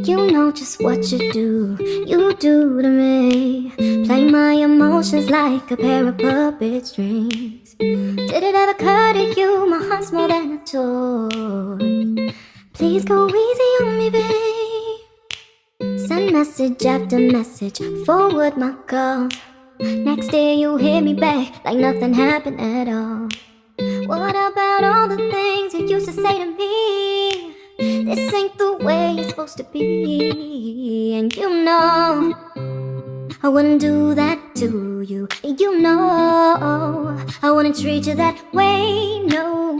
You know just what you do to me. Play my emotions like a pair of puppet strings. Did it ever occur to you my heart's more than a toy? Please go easy on me, babe. Send message after message, forward my calls. Next day you hit me back like nothing happened at all. What about all the things you used to say to me? This ain't the way it's supposed to be. And you know I wouldn't do that to you. You know I wouldn't treat you that way, no.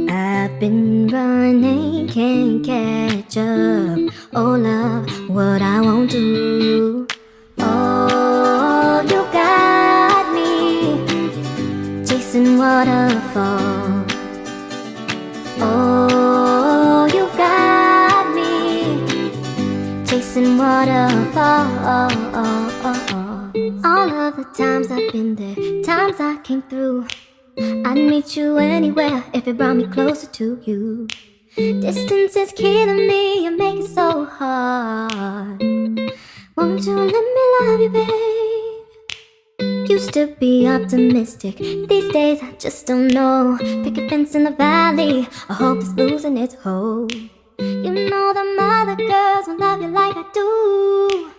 I've been running, can't catch up. Oh love, what I won't do. Oh, you got me chasing waterfalls. Oh, you got me chasing waterfalls. All of the times I've been there, times I came through. I'd meet you anywhere if it brought me closer to you. Distance is killing me, you make it so hard. Won't you let me love you, babe? Used to be optimistic, these days I just don't know. Pick a fence in the valley, I hope it's losing its hold. You know them other girls won't love you like I do.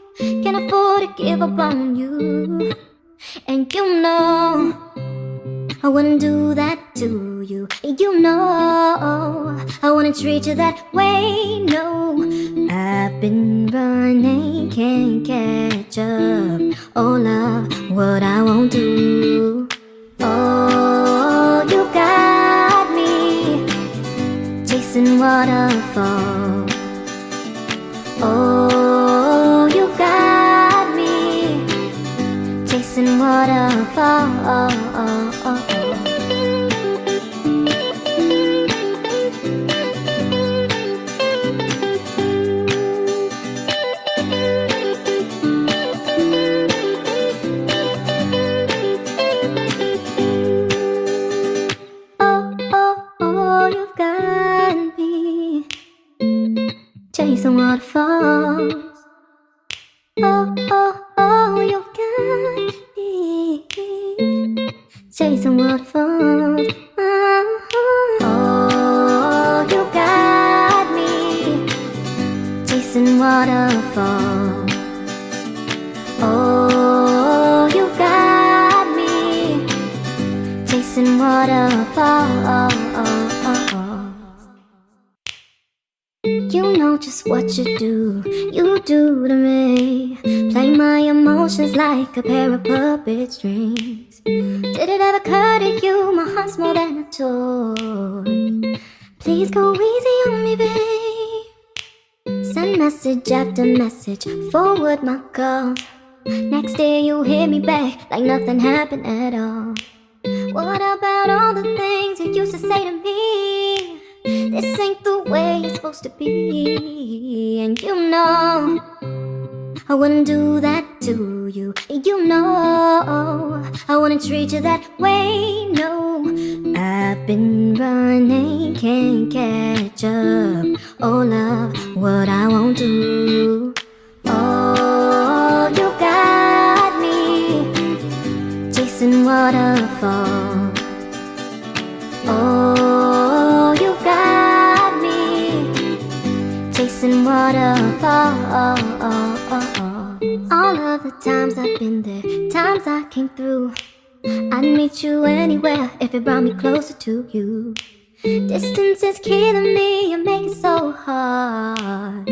Can't afford to give up on you. And you know I wouldn't do that to you. You know I wouldn't treat you that way, no. I've been running, can't catch up. Oh love, what I won't do. Oh, you got me chasing waterfalls. Oh, you got me chasing waterfalls. You've got me chasing waterfalls. You've got me chasing waterfalls. Oh, you got me chasing waterfalls. Oh, you got me chasing waterfalls. You know just what you do to me. Play my emotions like a pair of puppet strings. Did it ever occur to you my heart's more than a toy? Please go easy on me, babe. Send message after message, forward my calls. Next day you hit me back like nothing happened at all. What about all the things you used to say to me? This ain't the way it's supposed to be. And you know I wouldn't do that to you. You know I wouldn't treat you that way, no. I've been running, can't catch up. Oh love, what I won't do. Oh, you got me chasing waterfalls. Oh, you got me chasing waterfalls. All of the times I've been there, times I came through. I'd meet you anywhere if it brought me closer to you. Distance is killing me, you make it so hard.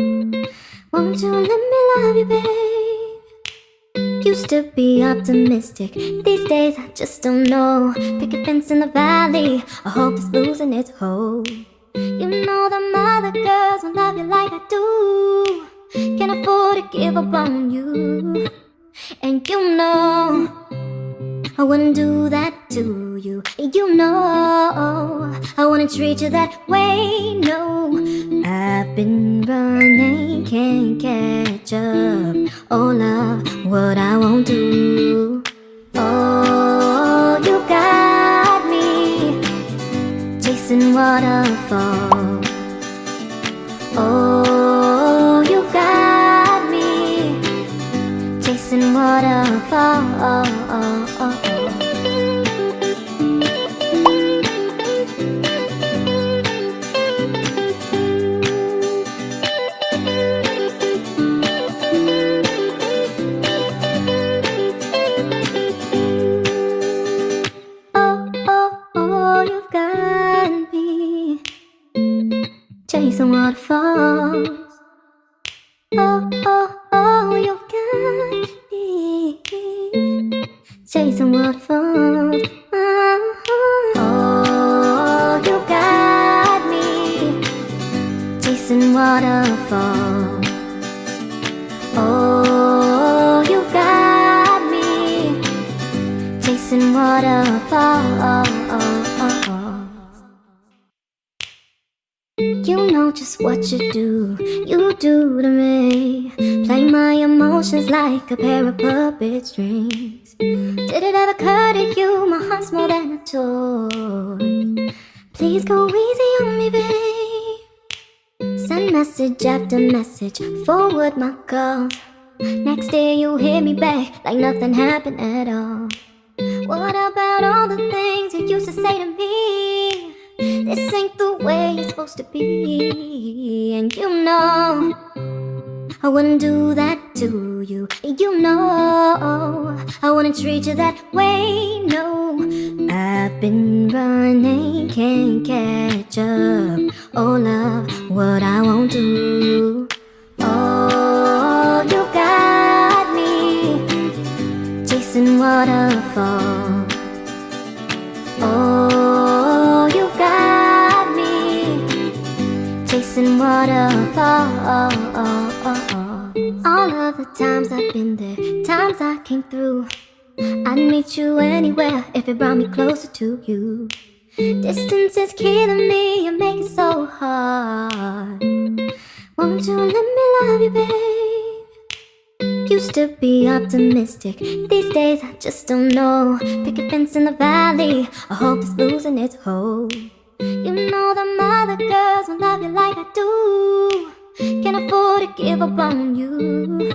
Won't you let me love you, babe? Used to be optimistic, these days I just don't know. Pick a fence in the valley, I hope it's losing its hold. You know them other girls won't love you like I do. Can't afford to give up on you. And you know I wouldn't do that to you. You know I wouldn't treat you that way, no. I've been running, can't catch up. Oh love, what I won't do. Oh, you got me chasing waterfalls. Oh, you got You've got me chasing waterfalls. You've got me chasing waterfalls. You got me chasing waterfalls. Oh, you got me chasing waterfalls. You know just what you do to me. Play my emotions like a pair of puppet strings. Did it ever occur to you my heart's more than a toy? Please go easy on me, babe. Send message after message, forward my calls. Next day you hit me back like nothing happened at all. What about all the things you used to say to me? This ain't the way it's supposed to be. And you know I wouldn't do that to you. You know I wouldn't treat you that way, no. I've been running, can't catch up. Oh love, what I won't do. Oh, you got me chasing waterfalls. Oh, you got me chasing waterfalls. All of the times I've been there, times I came through. I'd meet you anywhere if it brought me closer to you. Distance is killing me and make it so hard. Won't you let me love you, babe? Used to be optimistic, these days I just don't know. Pick a fence in the valley, I hope it's losing its hold. You know them other girls won't love you like I do. Can't afford to give up on you.